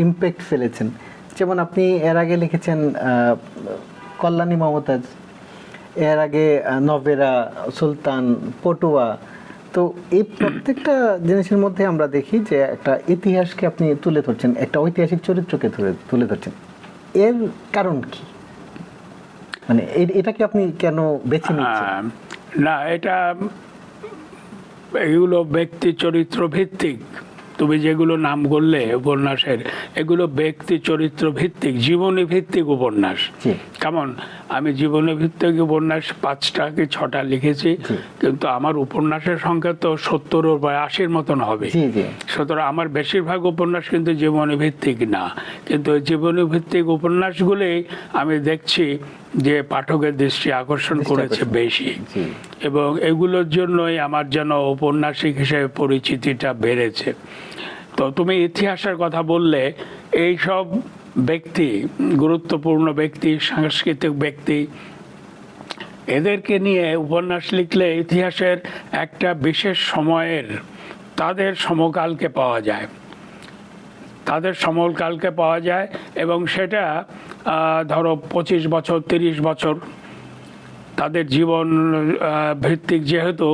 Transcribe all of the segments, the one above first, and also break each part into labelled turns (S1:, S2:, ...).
S1: Impact ফেলেছেন। যেমন আপনি এর আগে লিখেছেন কল্যাণী মমতাজ, এর আগে নভেরা, সুলতান, পটুয়া। তো এই প্রত্যেকটা জিনিসের মধ্যে আমরা দেখি যে একটা ইতিহাসকে আপনি তুলে ধরছেন, একটা ঐতিহাসিক চরিত্রকে তুলে ধরছেন। এর কারণ কি? মানে এটাকে আপনি কেন বেছে নিচ্ছেন?
S2: না, এগুলো ব্যক্তি চরিত্র ভিত্তিক। তুমি যেগুলো নাম করলে উপন্যাসের, এগুলো ব্যক্তি চরিত্র ভিত্তিক, জীবনী ভিত্তিক উপন্যাস। কেমন, আমি জীবনী ভিত্তিক উপন্যাস 5টা কি 6টা লিখেছি, কিন্তু আমার উপন্যাসের সংখ্যা তো 70 বা 80-র মতন হবে। সুতরাং আমার বেশিরভাগ উপন্যাস কিন্তু জীবনী ভিত্তিক না, কিন্তু জীবনী ভিত্তিক উপন্যাসগুলি আমি দেখছি যে পাঠকের দৃষ্টি আকর্ষণ করেছে বেশি, এবং এগুলোর জন্যই আমার যেন ঔপন্যাসিক হিসেবে পরিচিতিটা বেড়েছে। তো তুমি ইতিহাসের কথা বললে, এই সব ব্যক্তি, গুরুত্বপূর্ণ ব্যক্তি, সাংস্কৃতিক ব্যক্তি, এদেরকে নিয়ে উপন্যাস লিখলে ইতিহাসের একটা বিশেষ সময়ের তাদের সমকালকে পাওয়া যায়, এবং সেটা ধরো 25 বছর 30 বছর তাদের জীবন ভিত্তিক, যেহেতু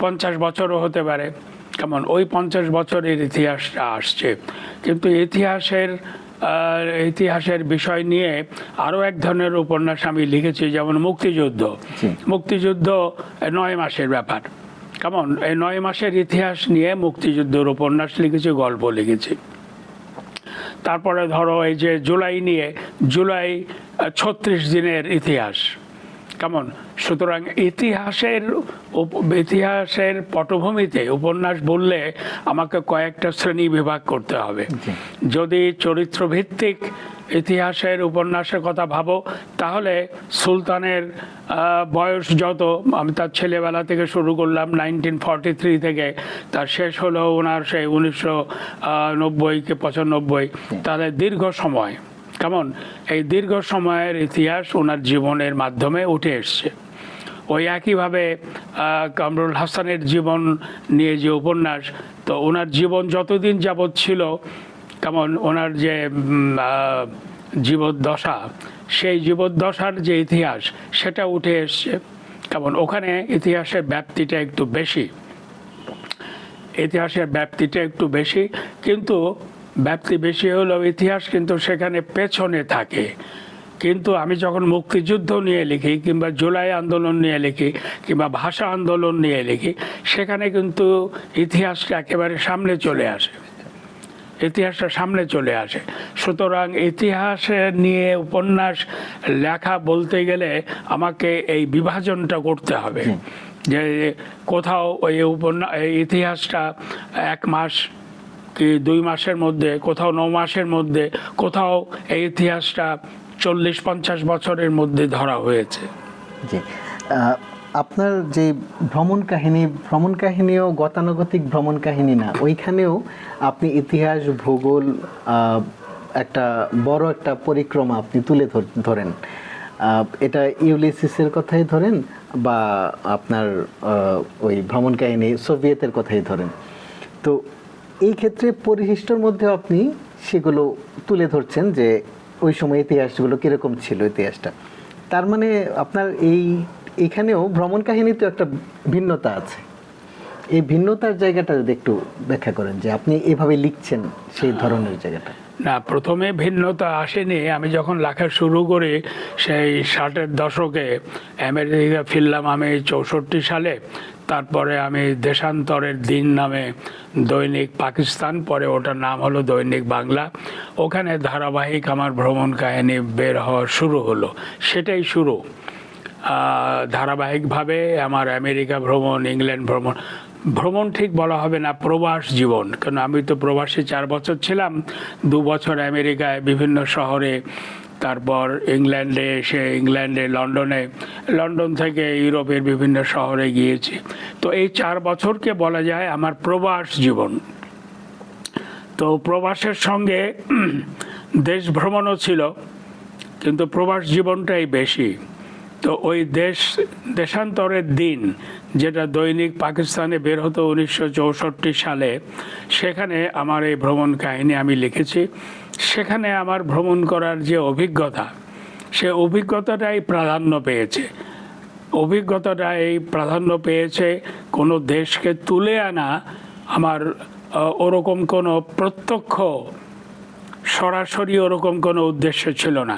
S2: 50 বছরও হতে পারে। কেমন, ওই 50 বছরের ইতিহাসটা আসছে। কিন্তু ইতিহাসের বিষয় নিয়ে আরও এক ধরনের উপন্যাস আমি লিখেছি, যেমন মুক্তিযুদ্ধ 9 মাসের ব্যাপার। কেমন, এই 9 মাসের ইতিহাস নিয়ে মুক্তিযুদ্ধের উপন্যাস লিখেছি, গল্প লিখেছি। তারপরে ধরো এই যে জুলাই 36 দিনের ইতিহাস। কেমন, সুতরাং ইতিহাসের পটভূমিতে উপন্যাস বললে আমাকে কয়েকটা শ্রেণী বিভাগ করতে হবে। যদি চরিত্রভিত্তিক ইতিহাসের উপন্যাসের কথা ভাবো, তাহলে সুলতানের বয়স যত, আমি তার ছেলেবেলা থেকে শুরু করলাম 1943 থেকে, তার শেষ হলো ওনার সেই 1990 কি 95, তাহলে দীর্ঘ সময়। কেমন, এই দীর্ঘ সময়ের ইতিহাস ওনার জীবনের মাধ্যমে উঠে এসছে। ওই একইভাবে কামরুল হাসানের জীবন নিয়ে যে উপন্যাস, তো ওনার জীবন যতদিন যাবৎ ছিল, কেমন, ওনার যে জীবদ্দশা, সেই জীবদ্দশার যে ইতিহাস, সেটা উঠে এসছে। কেমন, ওখানে ইতিহাসের ব্যাপ্তিটা একটু বেশি, কিন্তু ব্যাপ্তি বেশি হলেও ইতিহাস কিন্তু সেখানে পেছনে থাকে। কিন্তু আমি যখন মুক্তিযুদ্ধ নিয়ে লিখি, কিংবা জুলাই আন্দোলন নিয়ে লিখি, কিংবা ভাষা আন্দোলন নিয়ে লিখি, সেখানে কিন্তু ইতিহাসটা একেবারে সামনে চলে আসে। সুতরাং ইতিহাসের নিয়ে উপন্যাস লেখা বলতে গেলে আমাকে এই বিভাজনটা করতে হবে, যে কোথাও এই ইতিহাসটা 1 মাস কি 2 মাসের মধ্যে, কোথাও 9 মাসের মধ্যে, কোথাও এই ইতিহাসটা 40-50 বছরের মধ্যে ধরা হয়েছে।
S1: জি, আপনার যে ভ্রমণ কাহিনীও গতানুগতিক ভ্রমণ কাহিনী না, ওইখানেও আপনি ইতিহাস, ভূগোল, একটা বড় একটা পরিক্রমা আপনি তুলে ধরেন। এটা ইউলিসিসের কথাই ধরেন, বা আপনার ওই ভ্রমণ কাহিনী সোভিয়েতের কথাই ধরেন। তো এই ক্ষেত্রে পরিশিষ্টর মধ্যে আপনি সেগুলো তুলে ধরছেন, যে ওই সময় ইতিহাসগুলো কীরকম ছিল, ইতিহাসটা। তার মানে আপনার এইখানেও ভ্রমণ কাহিনীতে একটা ভিন্নতা আছে। এই ভিন্নতার জায়গাটা যদি একটু ব্যাখ্যা করেন, যে আপনি এভাবে লিখছেন সেই ধরনের জায়গাটা।
S2: না, প্রথমে ভিন্নতা আসেনি। আমি যখন লেখা শুরু করি সেই 60-এর দশকে, আমেরিকা ফিরলাম আমি 64 সালে। তারপরে আমি দেশান্তরের দিন নামে দৈনিক পাকিস্তান, পরে ওটার নাম হলো দৈনিক বাংলা, ওখানে ধারাবাহিক আমার ভ্রমণ কাহিনী বের হওয়া শুরু হলো। সেটাই শুরু। ধারাবাহিকভাবে আমার আমেরিকা ভ্রমণ, ইংল্যান্ড ভ্রমণ ঠিক বলা হবে না, প্রবাস জীবন। কারণ আমি তো প্রবাসী 4 বছর ছিলাম, 2 বছর আমেরিকায় বিভিন্ন শহরে, তারপর ইংল্যান্ডে এসে লন্ডন থেকে ইউরোপের বিভিন্ন শহরে গিয়েছি। তো এই 4 বছরকে বলা যায় আমার প্রবাস জীবন। তো প্রবাসের সঙ্গে দেশ ভ্রমণও ছিল, কিন্তু প্রবাস জীবনটাই বেশি। তো ওই দেশান্তরের দিন, যেটা দৈনিক পাকিস্তানে বের হতো 1964 সালে, সেখানে আমার এই ভ্রমণ কাহিনী আমি লিখেছি। সেখানে আমার ভ্রমণ করার যে অভিজ্ঞতা, সে অভিজ্ঞতাটাই প্রাধান্য পেয়েছে। অভিজ্ঞতাটাই প্রাধান্য পেয়েছে। কোনো দেশকে তুলে আনা আমার ওরকম কোনো প্রত্যক্ষ সরাসরি ওরকম কোনো উদ্দেশ্য ছিল না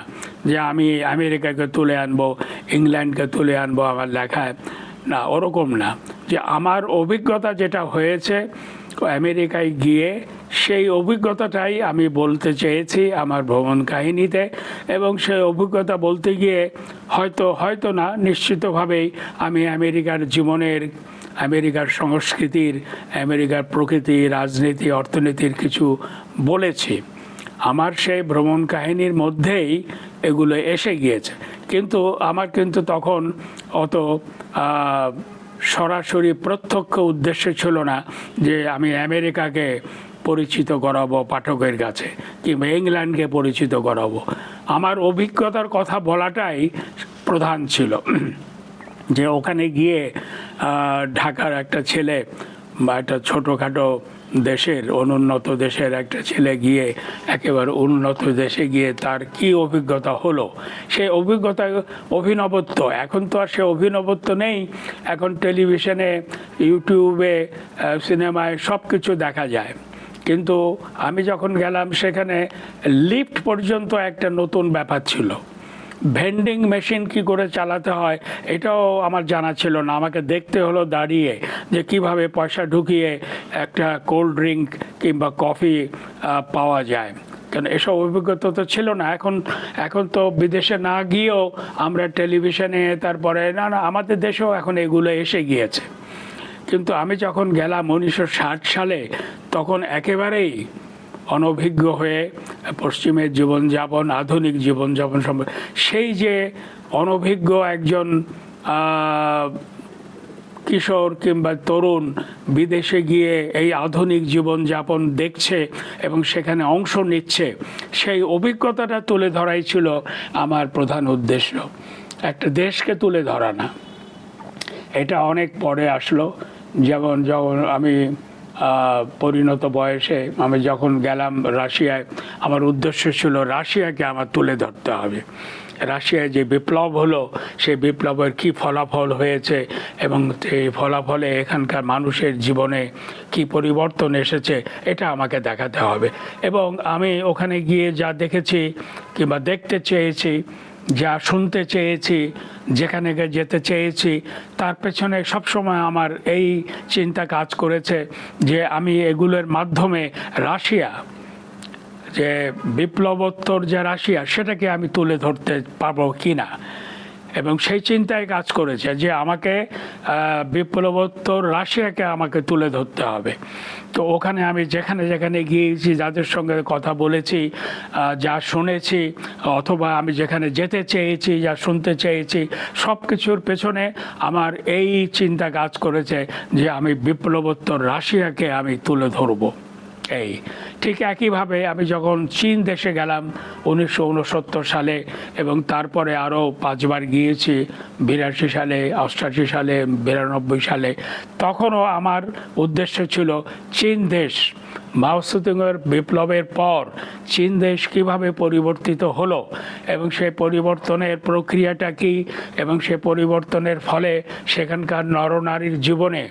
S2: যে আমি আমেরিকাকে তুলে আনবো, ইংল্যান্ডকে তুলে আনবো আমার লেখায়। না, ওরকম না। যে আমার অভিজ্ঞতা যেটা হয়েছে আমেরিকায় গিয়ে, সেই অভিজ্ঞতাটাই আমি বলতে চেয়েছি আমার ভ্রমণ কাহিনীতে। এবং সেই অভিজ্ঞতা বলতে গিয়ে হয়তো না, নিশ্চিতভাবেই আমি আমেরিকার জীবনের, আমেরিকার সংস্কৃতির, আমেরিকার প্রকৃতি, রাজনীতি, অর্থনীতির কিছু বলেছি। আমার সেই ভ্রমণ কাহিনীর মধ্যেই এগুলো এসে গিয়েছে। কিন্তু আমার তখন অত সরাসরি প্রত্যক্ষ উদ্দেশ্য ছিল না যে আমি আমেরিকাকে পরিচিত করাবো পাঠকের কাছে, কিংবা ইংল্যান্ডকে পরিচিত করাবো। আমার অভিজ্ঞতার কথা বলাটাই প্রধান ছিল। যে ওখানে গিয়ে ঢাকার একটা ছেলে বা একটা ছোটোখাটো দেশের, অনুন্নত দেশের একটা ছেলে গিয়ে একেবারে উন্নত দেশে গিয়ে তার কি অভিজ্ঞতা হলো, সেই অভিজ্ঞতা অভিনবত্ব। এখন তো আর সে অভিনবত্ব নেই। এখন টেলিভিশনে, ইউটিউবে, সিনেমায় সব কিছু দেখা যায়। কিন্তু আমি যখন গেলাম সেখানে লিফট পর্যন্ত একটা নতুন ব্যাপার ছিল। ভেন্ডিং মেশিন কি করে চালাতে হয় এটাও আমার জানা ছিল না। আমাকে দেখতে হলো দাঁড়িয়ে যে কিভাবে পয়সা ঢুকিয়ে একটা কোল্ড ড্রিঙ্ক কিংবা কফি পাওয়া যায়। কারণ এসব অভিজ্ঞতা তো ছিল না। এখন তো বিদেশে না গিয়েও আমরা টেলিভিশনে, তারপরে না আমাদের দেশেও এখন এগুলো এসে গিয়েছে। কিন্তু আমি যখন গেলাম 1960 সালে, তখন একেবারেই অনভিজ্ঞ হয়ে পশ্চিমের জীবনযাপন, আধুনিক জীবনযাপন সম্পর্কে, সেই যে অনভিজ্ঞ একজন কিশোর কিংবা তরুণ বিদেশে গিয়ে এই আধুনিক জীবনযাপন দেখছে এবং সেখানে অংশ নিচ্ছে, সেই অভিজ্ঞতাটা তুলে ধরাই ছিল আমার প্রধান উদ্দেশ্য। একটা দেশকে তুলে ধরা না। এটা অনেক পরে আসলো। যখন আমি পরিণত বয়সে আমি যখন গেলাম রাশিয়ায়, আমার উদ্দেশ্য ছিল রাশিয়াকে আমার তুলে ধরতে হবে। রাশিয়ায় যে বিপ্লব হলো, সেই বিপ্লবের কি ফলাফল হয়েছে এবং এই ফলাফলে এখানকার মানুষের জীবনে কি পরিবর্তন এসেছে, এটা আমাকে দেখাতে হবে। এবং আমি ওখানে গিয়ে যা দেখেছি কিংবা দেখতে চেয়েছি, যা শুনতে চেয়েছি, যেখানে যেতে চেয়েছি, তার পেছনে সবসময় আমার এই চিন্তা কাজ করেছে যে আমি এগুলোর মাধ্যমে রাশিয়া, যে বিপ্লবোত্তর যে রাশিয়া, সেটাকে আমি তুলে ধরতে পারবো কিনা। এবং সেই চিন্তায় কাজ করেছে যে আমাকে বিপ্লবোত্তর রাশিয়াকে আমাকে তুলে ধরতে হবে। তো ওখানে আমি যেখানে গিয়েছি, যাদের সঙ্গে কথা বলেছি, যা শুনেছি, অথবা আমি যেখানে যেতে চেয়েছি, যা শুনতে চেয়েছি, সব কিছুর পেছনে আমার এই চিন্তা কাজ করেছে যে আমি বিপ্লবোত্তর রাশিয়াকে আমি তুলে ধরবো। এই ঠিক একইভাবে আমি যখন চীন দেশে গেলাম 1969 সালে, এবং তারপরে আরও 5 বার গিয়েছি, 82 সালে, 88 সালে, 92 সালে, তখনও আমার উদ্দেশ্য ছিল চীন দেশ, মাও সেতুংয়ের বিপ্লবের পর চীন দেশ কীভাবে পরিবর্তিত হলো এবং সেই পরিবর্তনের প্রক্রিয়াটা কী, এবং সে পরিবর্তনের ফলে সেখানকার নরনারীর জীবনে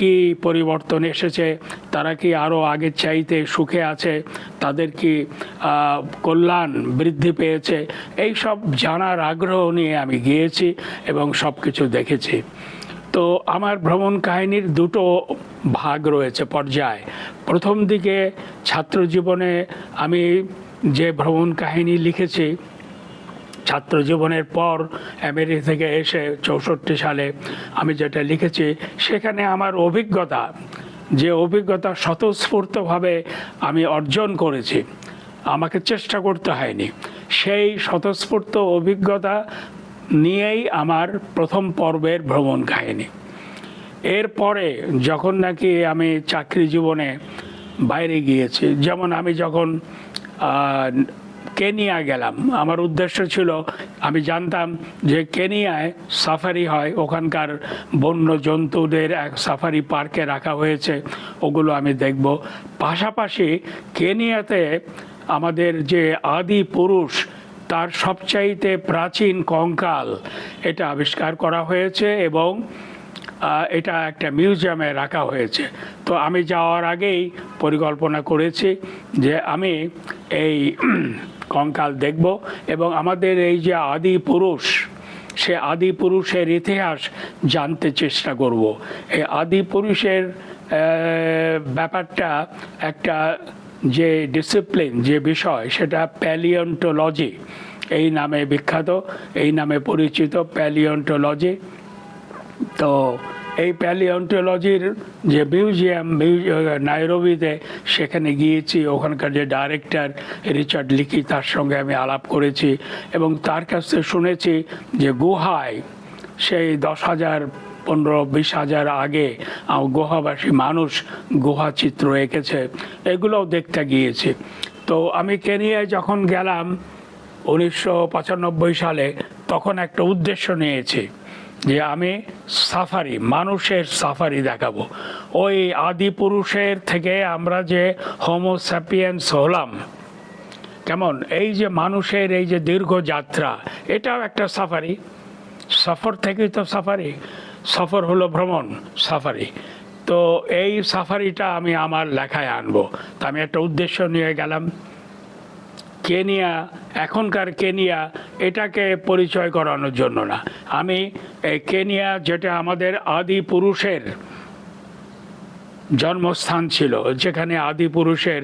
S2: কি পরিবর্তন এসেছে, তারা কি আরও আগের চাইতে সুখে আছে, তাদের কি কল্যাণ বৃদ্ধি পেয়েছে, এই সব জানার আগ্রহ নিয়ে আমি গিয়েছি এবং সব কিছু দেখেছি। তো আমার ভ্রমণ কাহিনীর দুটো ভাগ রয়েছে, পর্যায়। প্রথম দিকে ছাত্র জীবনে আমি যে ভ্রমণ কাহিনী লিখেছি, ছাত্র জীবনের পর আমেরিকা থেকে এসে 64 সালে আমি যেটা লিখেছি, সেখানে আমার অভিজ্ঞতা স্বতঃস্ফূর্তভাবে আমি অর্জন করেছি, আমাকে চেষ্টা করতে হয়নি। সেই স্বতঃস্ফূর্ত অভিজ্ঞতা নিয়েই আমার প্রথম পর্বের ভ্রমণ কাহিনী। এরপরে যখন নাকি আমি চাকরি জীবনে বাইরে গিয়েছি, যেমন আমি যখন কেনিয়া গেলাম, আমার উদ্দেশ্য ছিল, আমি জানতাম যে কেনিয়ায় সাফারি হয়, ওখানকার বন্য জন্তুদের এক সাফারি পার্কে রাখা হয়েছে, ওগুলো আমি দেখব। পাশাপাশি কেনিয়াতে আমাদের যে আদি পুরুষ তার সবচাইতে প্রাচীন কঙ্কাল এটা আবিষ্কার করা হয়েছে এবং এটা একটা মিউজিয়ামে রাখা হয়েছে। তো আমি যাওয়ার আগেই পরিকল্পনা করেছি যে আমি এই কঙ্কাল দেখব এবং আমাদের এই যে আদি পুরুষ, সে আদি পুরুষের ইতিহাস জানতে চেষ্টা করব। এই আদি পুরুষের ব্যাপারটা একটা যে ডিসিপ্লিন, যে বিষয়, সেটা প্যালিওন্টোলজি এই নামে বিখ্যাত, এই নামে পরিচিত প্যালিওন্টোলজি। তো এই প্যালিওন্টোলজির যে মিউজিয়াম নাইরোবিতে, সেখানে গিয়েছি। ওখানকার যে ডাইরেক্টর রিচার্ড লিকি, তার সঙ্গে আমি আলাপ করেছি এবং তার কাছ থেকে শুনেছি যে গুহায় সেই 10,000, 15-20 হাজার আগে গুহাবাসী মানুষ গুহা চিত্র এঁকেছে, এগুলোও দেখতে গিয়েছি। তো আমি কেনিয়ায় যখন গেলাম 1995 সালে, তখন একটা উদ্দেশ্য নিয়েছি যে আমি সাফারি, মানুষের সাফারি দেখাবো। ওই আদি পুরুষের থেকে আমরা যে হোমো স্যাপিয়েন্স হলাম, কেমন এই যে মানুষের এই যে দীর্ঘ যাত্রা, এটাও একটা সাফারি। সফর থেকেই তো সাফারি, সফর হলো ভ্রমণ, সাফারি। তো এই সাফারিটা আমি আমার লেখায় আনবো। তা আমি একটা উদ্দেশ্য নিয়ে গেলাম কেনিয়া। এখনকার কেনিয়া এটাকে পরিচয় করানোর জন্য না, আমি এই কেনিয়া যেটা আমাদের আদি পুরুষের জন্মস্থান ছিল, যেখানে আদি পুরুষের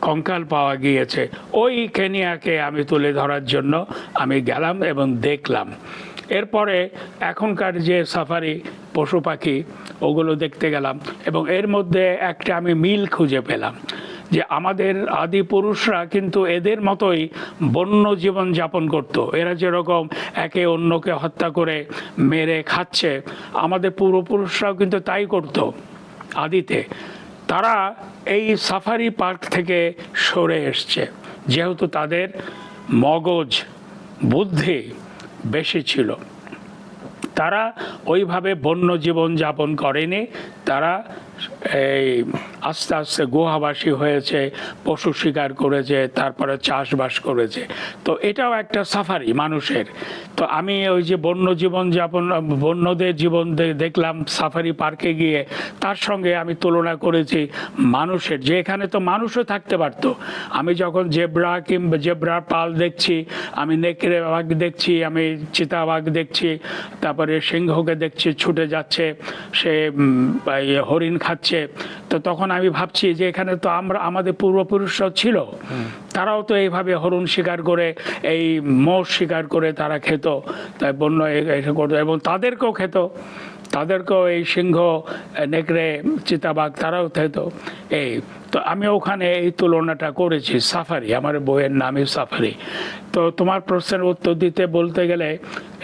S2: কঙ্কাল পাওয়া গিয়েছে, ওই কেনিয়াকে আমি তুলে ধরার জন্য আমি গেলাম এবং দেখলাম। এরপরে এখনকার যে সাফারি পশু পাখি, ওগুলো দেখতে গেলাম এবং এর মধ্যে একটা আমি মিল খুঁজে পেলাম যে আমাদের আদি পুরুষরা কিন্তু এদের মতোই বন্য জীবন যাপন করত। এরা যেরকম একে অন্যকে হত্যা করে মেরে খাচ্ছে, আমাদের পূর্বপুরুষরাও কিন্তু তাই করত আদিতে। তারা এই সাফারি পার্ক থেকে সরে এসছে, যেহেতু তাদের মগজ, বুদ্ধি বেশি ছিল। তারা ওইভাবে বন্য জীবন যাপন করেনি, তারা এই আস্তে আস্তে গুহাবাসী হয়েছে, পশু শিকার করেছে, তারপরে চাষবাস করেছে। তো এটাও একটা সাফারি মানুষের। তো আমি ওই যে বন্য জীবন যাপন, বন্যদের জীবন দেখলাম সাফারি পার্কে গিয়ে, তার সঙ্গে আমি তুলনা করেছি মানুষের, যে এখানে তো মানুষও থাকতে পারত। আমি যখন জেব্রা কিংবা জেব্রার পাল দেখছি, আমি নেকড়ে বাঘ দেখছি, আমি চিতাবাঘ দেখছি, তারপরে সিংহকে দেখছি ছুটে যাচ্ছে, সে হরিণ খাচ্ছে, তো তখন আমি ভাবছি যে এখানে তো আমাদের পূর্বপুরুষরাও ছিল, তারাও তো এইভাবে হরিণ শিকার করে, এই মোষ শিকার করে তারা খেত, তাই বন্য এটা করতো এবং তাদেরকেও খেত, তাদেরকেও এই সিংহ, নেকড়ে, চিতাবাঘ তারাও খেত। এই তো আমি ওখানে এই তুলনাটা করেছি, সাফারি, আমার বইয়ের নামই সাফারি। তো তোমার প্রশ্নের উত্তর দিতে বলতে গেলে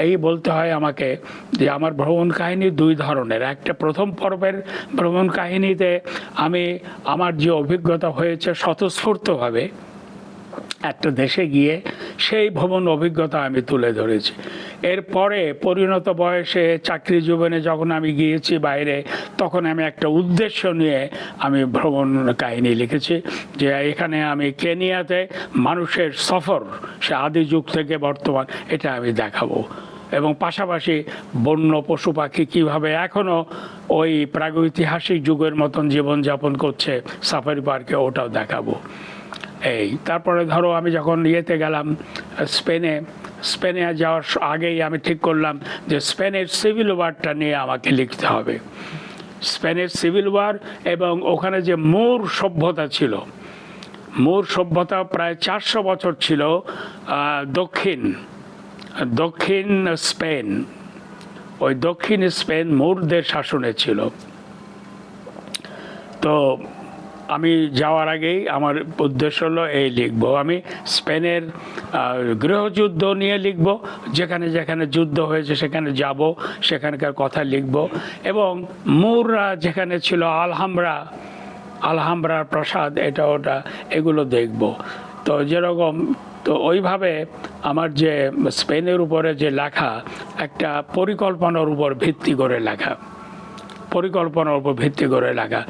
S2: এই বলতে হয় আমাকে যে আমার ভ্রমণ কাহিনী দুই ধরনের। একটা প্রথম পর্বের ভ্রমণ কাহিনীতে আমি আমার যে অভিজ্ঞতা হয়েছে স্বতঃস্ফূর্তভাবে একটা দেশে গিয়ে, সেই ভ্রমণ অভিজ্ঞতা আমি তুলে ধরেছি। এরপরে পরিণত বয়সে চাকরি জীবনে যখন আমি গিয়েছি বাইরে, তখন আমি একটা উদ্দেশ্য নিয়ে আমি ভ্রমণ কাহিনী লিখেছি যে এখানে আমি কেনিয়াতে মানুষের সফর, সে আদি যুগ থেকে বর্তমান, এটা আমি দেখাবো এবং পাশাপাশি বন্য পশু পাখি কীভাবে এখনও ওই প্রাগৈতিহাসিক যুগের মতন জীবনযাপন করছে সাফারি পার্কে, ওটাও দেখাবো। এই তারপরে ধরো আমি যখন ইয়েতে গেলাম স্পেনে যাওয়ার আগেই আমি ঠিক করলাম যে স্পেনের সিভিল ওয়ারটা নিয়ে আমাকে লিখতে হবে। স্পেনের সিভিল ওয়ার এবং ওখানে যে মোর সভ্যতা ছিল, মোর সভ্যতা প্রায় 400 বছর ছিল দক্ষিণ স্পেন। ওই দক্ষিণ স্পেন মোরদের শাসনে ছিল। তো আমি যাওয়ার আগেই আমার উদ্দেশ্য হলো এই লিখবো, আমি স্পেনের গৃহযুদ্ধ নিয়ে লিখব, যেখানে যেখানে যুদ্ধ হয়েছে সেখানে যাব, সেখানকার কথা লিখব এবং মুররা যেখানে ছিল, আলহামব্রার প্রাসাদ, এটা ওটা, এগুলো দেখব। তো যেরকম, তো ওইভাবে আমার যে স্পেনের উপরে যে লেখা, একটা পরিকল্পনার উপর ভিত্তি করে লেখা,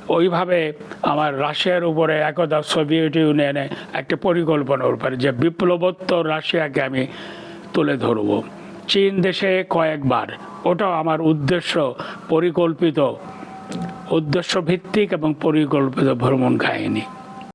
S2: ওইভাবে আমার রাশিয়ার উপরে একদা সোভিয়েত ইউনিয়নে একটা পরিকল্পনার উপরে যে বিপ্লবোত্তর রাশিয়াকে আমি তুলে ধরব, চীন দেশে কয়েকবার, ওটাও আমার উদ্দেশ্য পরিকল্পিত, উদ্দেশ্য ভিত্তিক এবং পরিকল্পিত ভ্রমণ কাহিনী।